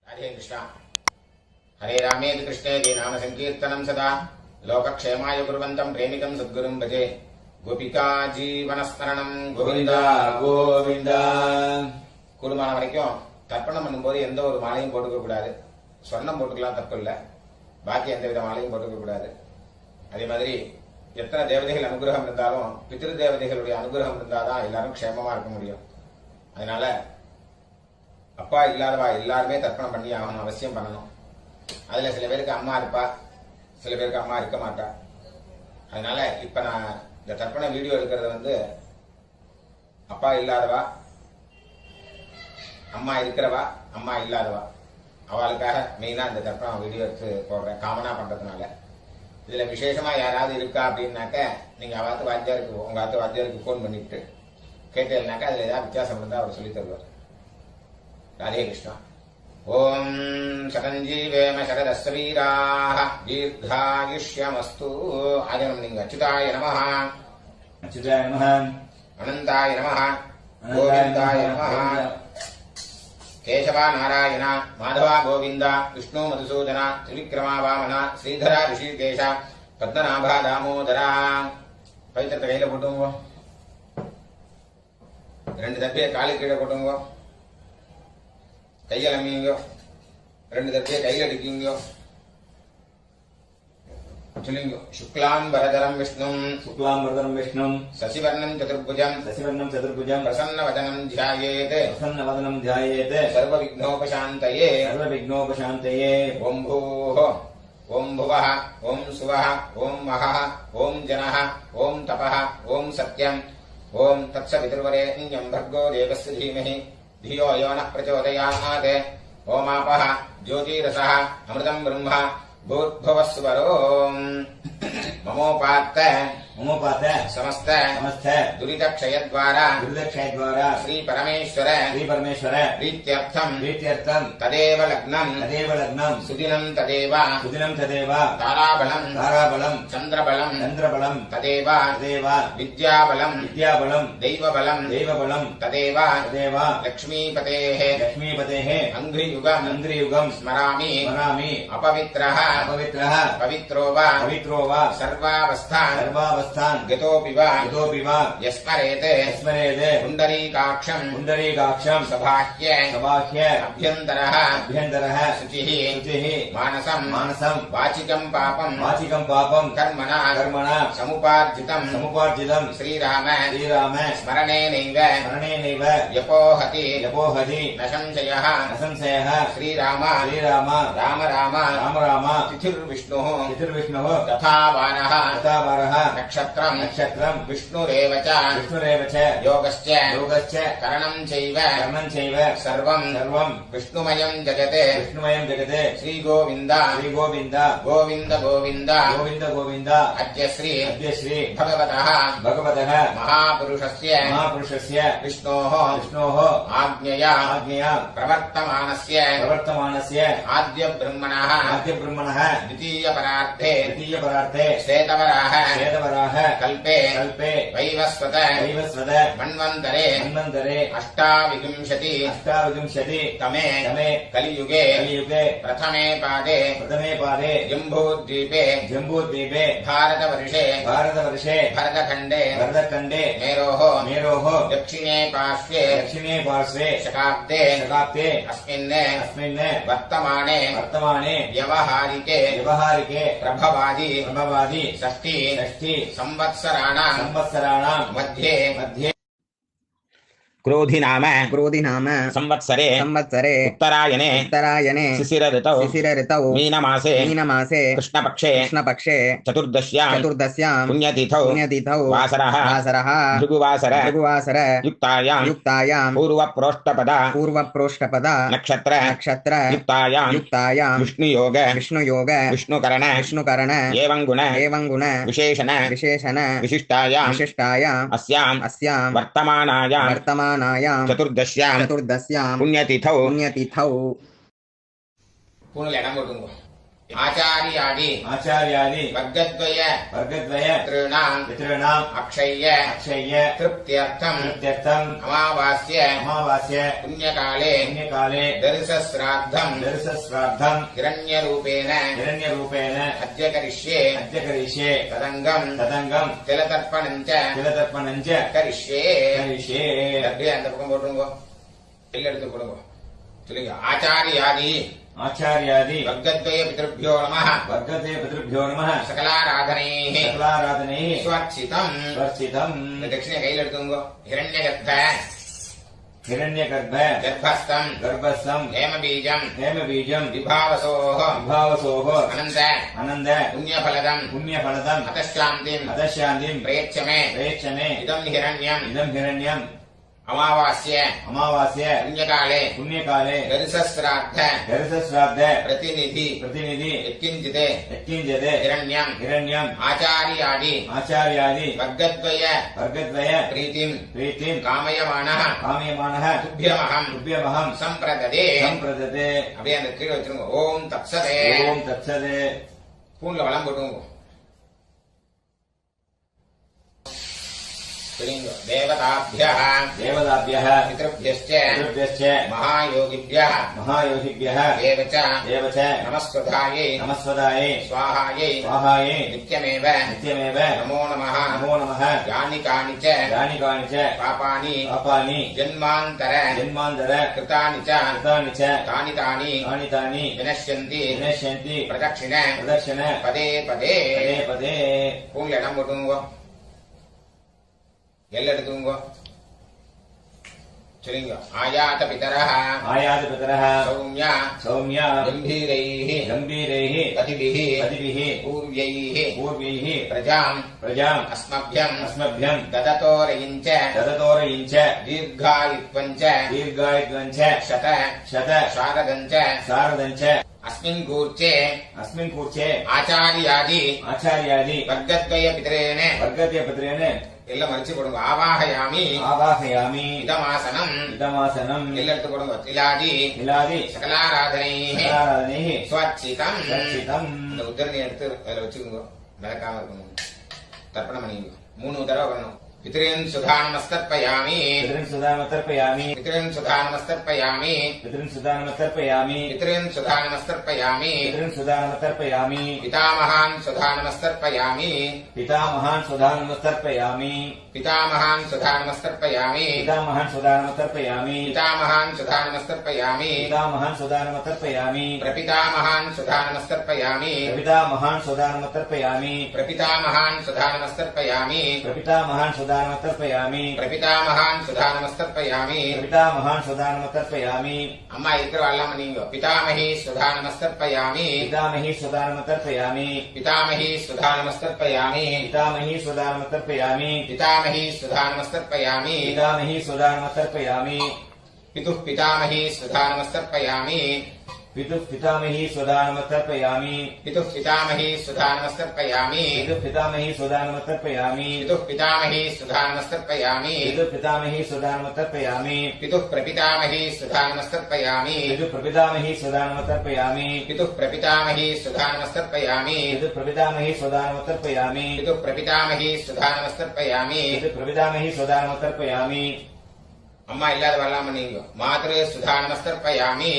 राधे कृष्ण हरे रामेति कृष्णेति नाम संकीर्तनं सदा लोकक्षेमाय कुर्वन्तं प्रेमिकं सद्गुरुं भजे गोपिका जीवनस्मरणं गोविंदा गोविंदा கூடுமான வரைக்கும் தர்ப்பணம் பண்ணும்போது எந்த ஒரு மாலையும் போட்டுக்க கூடாது. சொர்ணம் போட்டுக்கலாம், தப்பு இல்லை. பாக்கி எந்த வித மாலையும் போட்டுக்க கூடாது. அதே மாதிரி எத்தனை தேவதைகள் அனுகிரகம் இருந்தாலும் பித்ரு தேவதைகளுடைய அனுகிரகம் இருந்தாதான் எல்லாரும் க்ஷேமமா இருக்க முடியும். அதனால அப்பா இல்லாதவா எல்லாருமே தர்ப்பணம் பண்ணி ஆகணும், அவசியம் பண்ணணும். அதுல சில பேருக்கு அம்மா இருப்பா, சில பேருக்கு அம்மா இருக்க மாட்டா. அதனால இப்ப நான் இந்த தர்ப்பண வீடியோ எடுக்கிறது அப்பா இல்லாதவா, அம்மா இருக்கிறவா, அம்மா இல்லாதவா, அவளுக்காக மெயினா இந்த தர்ப்பணம் வீடியோ எடுத்து போடுறேன், காமனா பண்றதுனால. இதுல விசேஷமா யாராவது இருக்கா அப்படின்னாக்க நீங்க அவாத்து வாத்தியாருக்கு, உங்க ஆத்து வாத்தியாருக்கு போன் பண்ணிட்டு கேட்டேன்னாக்கா அதுல ஏதாவது வித்தியாசம் இருந்தா அவர் சொல்லி தருவார். राधे कृष्ण ओम शतंजीवेम शरदस्वीराः दीर्घायुष्यमस्तु आजनम अच्युताय नमः अनंताय नमः गोविंदाय नमः केशवा नारायण माधवा गोविंद विष्णु मधुसूदन त्रिविक्रमा वामन श्रीधरा ऋषिकेश पद्मनाभा दामोदरा पवित्र कैल पोटुंगो ரெண்டு தப்பியை காலு கீழே போட்டுங்கோ, கையில் அம்மிங்கோ, ரெண்டு தப்பியை கையில் அடிக்குங்கோ. சொல்லுங்க. சுக்லாம் வரதரம் விஷ்ணும் சசிவர்ணம் சதுர்புஜம் பிரசன்னவதனம் ध्यायेत् सर्व विघ्नोपशान्तये ओम भूः ओम भुवः ओम सुवः ओम महः ओम जनः ओम तपः ओम सत्यम् ओम तत्सवितुर्वरेण्यं भर्गो देवस्य धीमहि धियो यो नः प्रचोदयात् ओमापः ज्योतिरसः अमृतं ब्रह्म भूर्भुवस्वरो ममोपात्त समस्त दुरितक्षय द्वारा श्री परमेश्वर प्रीत्यर्थम तदेव लग्नं सुदिनं तदेव ताराबलं चंद्रबलं तदेव विद्याबलं दैवबलं तदेव लक्ष्मीपतेः अंघ्रियुगं स्मरामि अपवित्रः पवित्रो वा सर्वावस्थान् गतोऽपि वा यस्मरेत् पुण्डरीकाक्षं सबाह्य अभ्यन्तरः शुचिः मानसं वाचिकं पापं कर्मणा समुपार्जितं श्रीराम स्मरणेनैव व्यपोहति न संशयः श्रीराम राम तिथिर्विष्णुः तथा वारः नक्षत्रं विष्णुरेव च योगश्च करणं चैव सर्वं विष्णुमयं जगत् श्रीगोविन्द गोविन्द अद्य श्री भगवतः महापुरुषस्य विष्णोः आज्ञया प्रवर्तमानस्य आद्य ब्रह्मणः द्वितीयपरार्थे श्वेतवराह कल्पे वैवस्वत मन्वन्तरे अष्टाविंशति तमे कलियुगे प्रथमे पादे जम्बूद्वीपे भारतवर्षे भरतखण्डे मेरोः दक्षिणे पार्श्वे शकाब्दे अस्मिन् वर्तमाने व्यवहारिके प्रभवादि षष्ठी संवत्सराणां मध्ये क्रोधि नाम संवत्सरे उत्तरायणे शिशिर ऋतौ मीनमासे कृष्णपक्षे चतुर्दश्यां पुण्यतिथौ वासरः भृगुवासर युक्तायां पूर्वप्रोष्ठपदा नक्षत्र युक्तायां विष्णुयोग विष्णुकरण एवं गुण विशेषण विशिष्टायां अस्यां वर्तमानायां चतुर्दश्यां पुण्यतिथौ पूनल इடம் போடுங்க. आचार्यादि वर्गद्वय पितॄणाम् अक्षय्य तृप्त्यर्थम् अमावास्य पुण्यकाले दर्शश्राद्धम् हिरण्यरूपेण अद्य करिष्ये तदङ्गम् तिलतर्पणम् च करिष्ये அந்த பக்கம் போட்டுருங்கோ எல்லாம் எடுத்து கொடுங்க சொல்லுங்க आचार्यादि वर्गद्वय पितृभ्यो नमः सकलाराधनैः स्वर्चितम् दक्षिणे कैल एडुत्तुंगो हिरण्यगर्भ गर्भस्थम् हेमबीजम् विभावसोः अनन्द पुण्यफलदम् अतशान्तिम् प्रयच्छ मे इदम् हिरण्यम् अमावास्य पुण्यकाले दर्शश्राद्ध प्रतिनिधि यत्किञ्चित् हिरण्यम् आचार्यादि वर्गद्वय प्रीतिम् कामयमानः तुभ्यमहम् सम्प्रददे அப்படியே அந்த கீழே வச்சிருங்க ஓம் தத்சதே பூன்ல வளம் போட்டுங்க देवताभ्यः पितृभ्यश्च महायोगिभ्यः एव च नमस्वधायै स्वाहायै नित्यमेव नमो नमः यानि कानि च पापानि जन्मान्तर कृतानि च तानि विनश्यन्ति प्रदक्षिण पदे पूंगल इடம் போட்டுங்க எல்லாம் எடுத்துங்க சொல்லுங்க ஆயாத பிதரஹ சௌம்ய கம்பீரைஹ பதிபிஹ பூர்வைஹ பிரஜாம் அஸ்மभ्यं தததோரயிஞ்ச தீர்காயுத்வஞ்ச சத சாரதஞ்ச अस्मिन् कूर्चे आचार्यादि वर्गद्वय पितरेण எல்லாம் மரிச்சு போடுங்க ஆவாஹயாமி இதமாசனம் எல்லாம் எடுத்து போடுங்க திலாதி சகலாராதனை ஸ்வச்சிதம் இந்த உத்தரணி எடுத்து அதில் வச்சுக்கோங்க விளக்காம இருக்கணும் தர்ப்பணம் பண்ணிக்கோங்க 3 தடவை வரணும் पितॄन् सुधानमस्तर्पयामि पितामहान् सुधानमस्तर्पयामि प्रपितामहान् सुधानमस्तर्पयामि अम्मा इधर वाला मनिंगो पितामही सुधानमस्तर्पयामि पितुः पितामही सुधानमस्तर्पयामि अम्मा इल्लाद वाला मनिंगो मातृ सुधानमस्तर्पयामि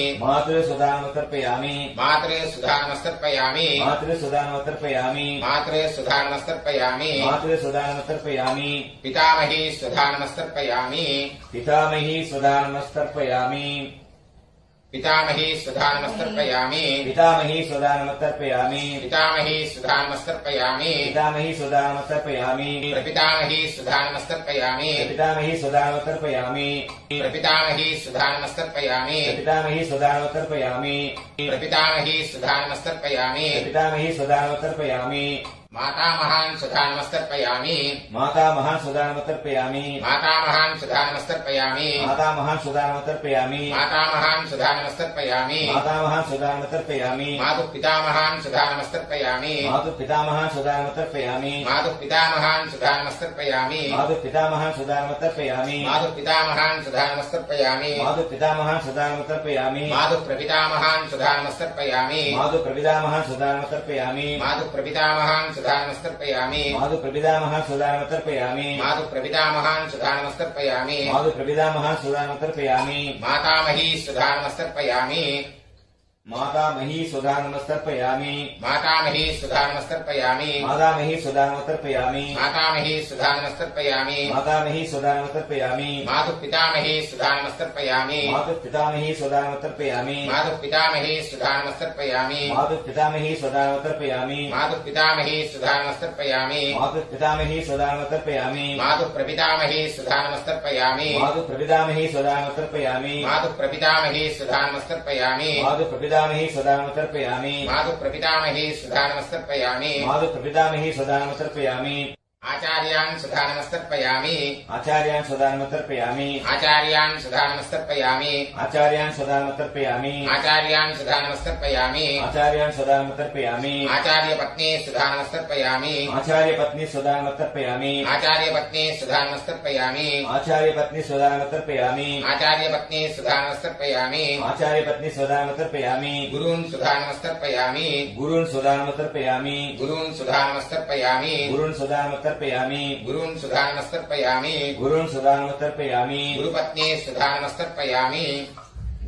पितामही सुधानमस्तर्पयामि पितामही सुधानमस्तर्पयामि प्रपितामही सुधानमस्तर्पयामि मातामहान् सुधा नमस्तर्पयामि मातामहान् सुधा नमस्तर्पयामि मातामहान् सुधा नमस्तर्पयामि मातामहान् सुधा नमस्तर्पयामि मातामहान् सुधा नमस्तर्पयामि मातामहान् सुधा नमस्तर्पयामि मातुः पितामहान् सुधा नमस्तर्पयामि मातुः पितामहान् सुधा नमस्तर्पयामि मातुः पितामहान् सुधा नमस्तर्पयामि मातुः पितामहान् सुधा नमस्तर्पयामि मातुः पितामहान् सुधा नमस्तर्पयामि मातुः पितामहान् सुधा नमस्तर्पयामि मातुः प्रपितामहान् सुधा नमस्तर्पयामि मातुः प्रपितामहान् सुधा नमस्तर्पयामि मातुः प्रपितामहान् सुधा नमस्तर्पयामि मातुः प्रपितामहान् सुधा नमस्तर्पयामि मातुः प्रपितामहान् सुधा नमस्तर्पयामि मातुः प्रपितामहान् सुधा नमस्तर्पयामि मातामही सुधा नमस्तर्पयामि मातामही सुधा नमस्तर्पयामि मातामही सुधा नमस्तर्पयामि मातामही सुधा नमस्तर्पयामि मातामही सुधा नमस्तर्पयामि मातामही सुधा नमस्तर्पयामि मातुः पितामही सुधा नमस्तर्पयामि मातुः पितामही सुधा नमस्तर्पयामि मातुः पितामही सुधा नमस्तर्पयामि मातुः पितामही सुधा नमस्तर्पयामि मातुः पितामही सुधा नमस्तर्पयामि मातुः पितामही सुधा नमस्तर्पयामि मातुः प्रपितामही सुधा नमस्तर्पयामि मातुः प्रपितामही सुधा नमस्तर्पयामि मातुः प्रपितामही सुधा नमस्तर्पयामि मातुः प्रपितामही सुधा नमस्तर्पयामि मातुः प्रपितामही सुधा नमस्तर्पयामि मातुः प्रपितामही सुधा नमस्तर्पयामि आचार्यान् सुधा नमस्तर्पयामि आचार्यान् सुधा नमस्तर्पयामि आचार्यान् सुधा नमस्तर्पयामि आचार्यान् सुधा नमस्तर्पयामि आचार्यान् सुधा नमस्तर्पयामि आचार्यान् सुधा नमस्तर्पयामि आचार्यपत्नी सुधा नमस्तर्पयामि आचार्यपत्नी सुधा नमस्तर्पयामि आचार्यपत्नी सुधा नमस्तर्पयामि आचार्यपत्नी सुधा नमस्तर्पयामि आचार्यपत्नी सुधा नमस्तर्पयामि आचार्यपत्नी सुधा नमस्तर्पयामि गुरून् सुधा नमस्तर्पयामि गुरून् सुधा नमस्तर्पयामि गुरून् सुधा नमस्तर्पयामि गुरून् सुधा नमस्तर्पयामि गुरून् सुधा नमस्तर्पयामि गुरून् सुधा नमस्तर्पयामि गुरुपत्नी सुधा नमस्तर्पयामि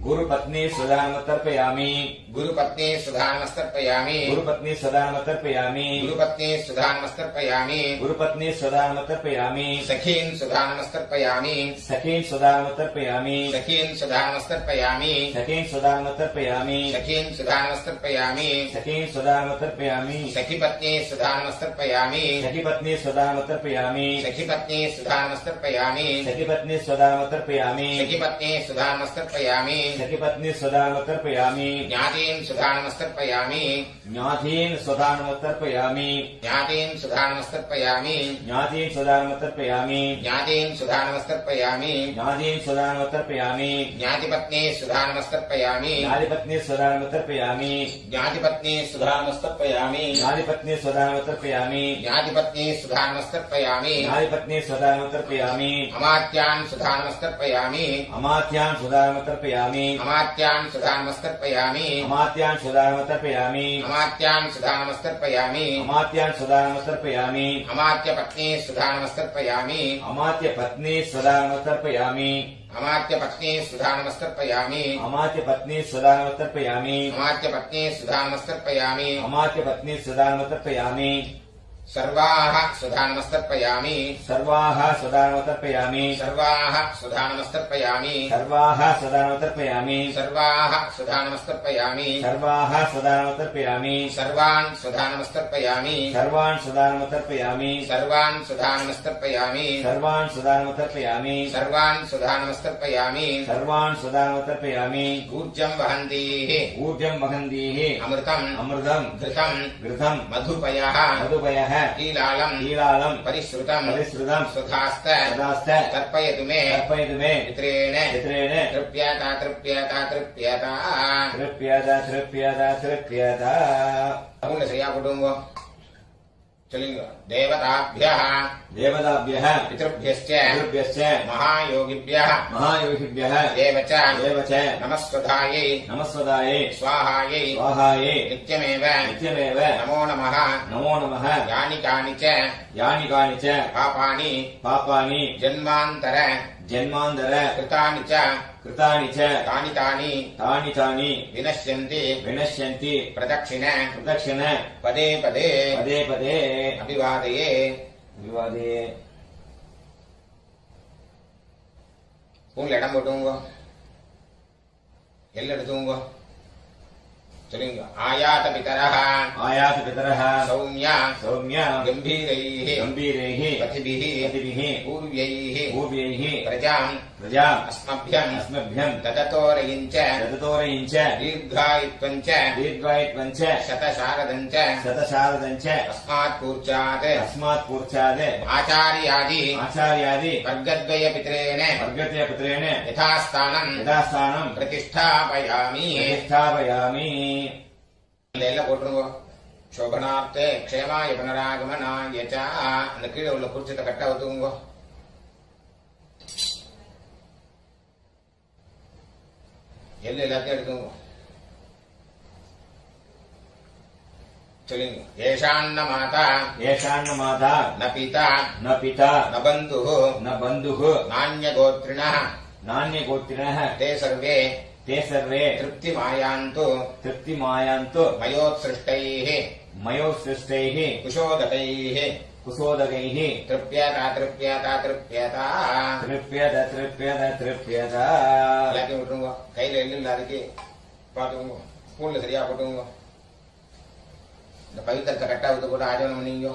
गुरुपत्नी सुधा नमस्तर्पयामि गुरुपत्नी सुधा नमस्तर्पयामि गुरुपत्नी सुधा नमस्तर्पयामि गुरुपत्नी सुधा नमस्तर्पयामि गुरुपत्नी सुधा नमस्तर्पयामि सखीन् सुधा नमस्तर्पयामि सखीन् सुधा नमस्तर्पयामि सखीन् सुधा नमस्तर्पयामि सखीन् सुधा नमस्तर्पयामि सखीन् सुधा नमस्तर्पयामि सखीन् सुधा नमस्तर्पयामि सखीपत्नी सुधा नमस्तर्पयामि सखीपत्नी सुधा नमस्तर्पयामि सखीपत्नी सुधा नमस्तर्पयामि सखीपत्नी सुधा नमस्तर्पयामि सखीपत्नी सुधा नमस्तर्पयामि सखीपत्नी सुधा नमस्तर्पयामि ज्ञातीन् सुधा नमस्तर्पयामि ज्ञातीन् सुधा नमस्तर्पयामि ज्ञातीन् सुधा नमस्तर्पयामि ज्ञातीन् सुधा नमस्तर्पयामि ज्ञातीन् सुधा नमस्तर्पयामि ज्ञातीन् सुधा नमस्तर्पयामि ज्ञातिपत्नी सुधा नमस्तर्पयामि ज्ञातिपत्नी सुधा नमस्तर्पयामि ज्ञातिपत्नी सुधा नमस्तर्पयामि ज्ञातिपत्नी सुधा नमस्तर्पयामि ज्ञातिपत्नी सुधा नमस्तर्पयामि ज्ञातिपत्नी सुधा नमस्तर्पयामि अमात्यान् सुधा नमस्तर्पयामि अमात्यान् सुधा नमस्तर्पयामि अमात्यान् सुधा नमस्तर्पयामि अमात्यान् सुधा नमस्तर्पयामि अमात्यान् सुधा नमस्तर्पयामि अमात्यान् सुधा नमस्तर्पयामि अमात्यपत्नी सुधा नमस्तर्पयामि अमात्यपत्नी सुधा नमस्तर्पयामि अमात्यपत्नी सुधा नमस्तर्पयामि अमात्यपत्नी सुधा नमस्तर्पयामि अमात्यपत्नी सुधा नमस्तर्पयामि अमात्यपत्नी सुधा नमस्तर्पयामि सर्वाः सुधा नमस्तर्पयामि सर्वाः सुधा नमस्तर्पयामि सर्वाः सुधा नमस्तर्पयामि सर्वाः सुधा नमस्तर्पयामि सर्वाः सुधा नमस्तर्पयामि सर्वाः सुधा नमस्तर्पयामि सर्वान् सुधा नमस्तर्पयामि सर्वान् सुधा नमस्तर्पयामि सर्वान् सुधा नमस्तर्पयामि सर्वान् सुधा नमस्तर्पयामि सर्वान् सुधा नमस्तर्पयामि सर्वान् सुधा नमस्तर्पयामि ऊर्जं वहन्तीः ऊर्जं वहन्तीः अमृतम् अमृतम् घृतम् घृतम् मधुपयः मधुपयः कीलालम् कीलालम् परिश्रुतम् परिश्रुतम् सुधास्त सदास्त तर्पयतु मे तर्पयतु मे पित्रेण पित्रेण तृप्यता तृप्यता तृप्यता तृप्यता तृप्यता तृप्यता சரியா போட்டுங்க சொல்லுங்க தேவதாभ्यः देवताभ्यः पितृभ्यश्च पितृभ्यश्च महायोगिभ्यः महायोगिभ्यः देव च नमस्वधायै नमस्वदायै स्वाहायै स्वाहायै नित्यमेव नित्यमेव नमो नमः नमो नमः यानि कानि च पापानि जन्मान्तर कृतानि च तानि विनश्यन्ति प्रदक्षिण पदे अभिवादये உங்களை இடம் போட்டுங்க எல்லாம் எடுத்துங்க சொல்லுங்க ஆயாத பிதரः சௌமிய கம்பீரைः பதிபிः பூர்வைः பிரஜாம் प्रजा अस्मभ्यम् अस्मभ्यम् तततोरयिञ्च तततोरयिञ्च दीर्घायित्वम् च दीर्घायित्वम् च शतशारदम् च शतशारदम् च अस्मात्पूर्जात् अस्मात्पूर्चात् आचार्यादि आचार्यादि वर्गद्वयपितरेण वर्गद्वयपुत्रेण यथास्थानम् यथास्थानम् प्रतिष्ठापयामि प्रतिष्ठापयामि எல்லாம் போட்டுருங்க. சோபனார்த்தே க்ஷேமாய புனராகமனாய ச. அந்த கீழே உள்ள குறிச்சத்தை கட்டா ஒத்துக்குங்க. எல்லாம் எல்லாத்தையும் எடுத்துங்க. சொல்லுங்க. ஏஷான்ன மாதா येषान्न माता ந பிதா न पिता ந பந்துः न बन्धुः நான்யகோத்ரிணः नान्यगोत्रिणः ते सर्वे ते सर्वे तृप्तिमायान्तु तृप्तिमायान्तु मयोत्सृष्टैः मयोत्सृष्टैः कुशोदकैः कुशोदकैः तृप्यता तृप्यता तृप्यता. तृप्यत तृप्यत तृप्यत எல்லாத்தையும் விட்டுருங்க. கையில எள்ளு இல்லாதக்கு பாத்துக்கோங்க. ஸ்பூன்ல சரியா போட்டுங்க. இந்த பவித்திரத்தை கட்டா விட்டு போட்டு ஆஜனம் பண்ணீங்க.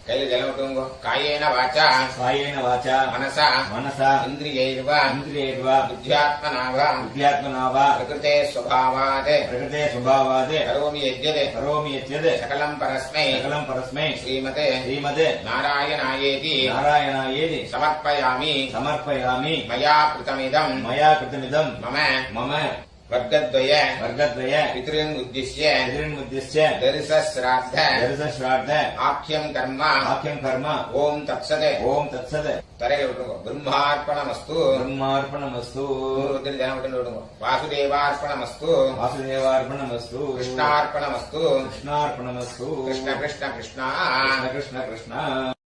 கையில ஜலம் விட்டுங்க. காயேன வாச்சா कायेन वाचा मनसा मनसा इन्द्रियैर्व इन्द्रियैर्वा बुद्ध्यात्मना वा बुद्ध्यात्मना वा प्रकृते स्वभावात् प्रकृते स्वभावात् करोमि यद्यत् करोमि यद्यत् सकलं परस्मै सकलं परस्मै श्रीमते श्रीमते नारायणायेति नारायणायेति समर्पयामि. समर्पयामि. मया कृतमिदम् मया कृतमिदम् मम मम वर्गद्वय वर्गद्वय पितॄन् उद्दिश्य पितॄन्मुद्दिश्य दर्शश्राद्ध दर्शश्राद्ध आख्यं कर्म आख्यं कर्म ओम तत्सत्. ओम तत्सत् தரையில விட்டுருங்க. பிரம்மார்ப்பணமஸ்து. ब्रह्मार्पणमस्तु ஜனம் விட்டுருங்க. வாசுதேவார்ப்பணமஸ்து. वासुदेवार्पणमस्तु கிருஷ்ணார்ப்பணமஸ்து. कृष्णार्पणमस्तु கிருஷ்ண கிருஷ்ண கிருஷ்ணா. कृष्ण कृष्ण कृष्ण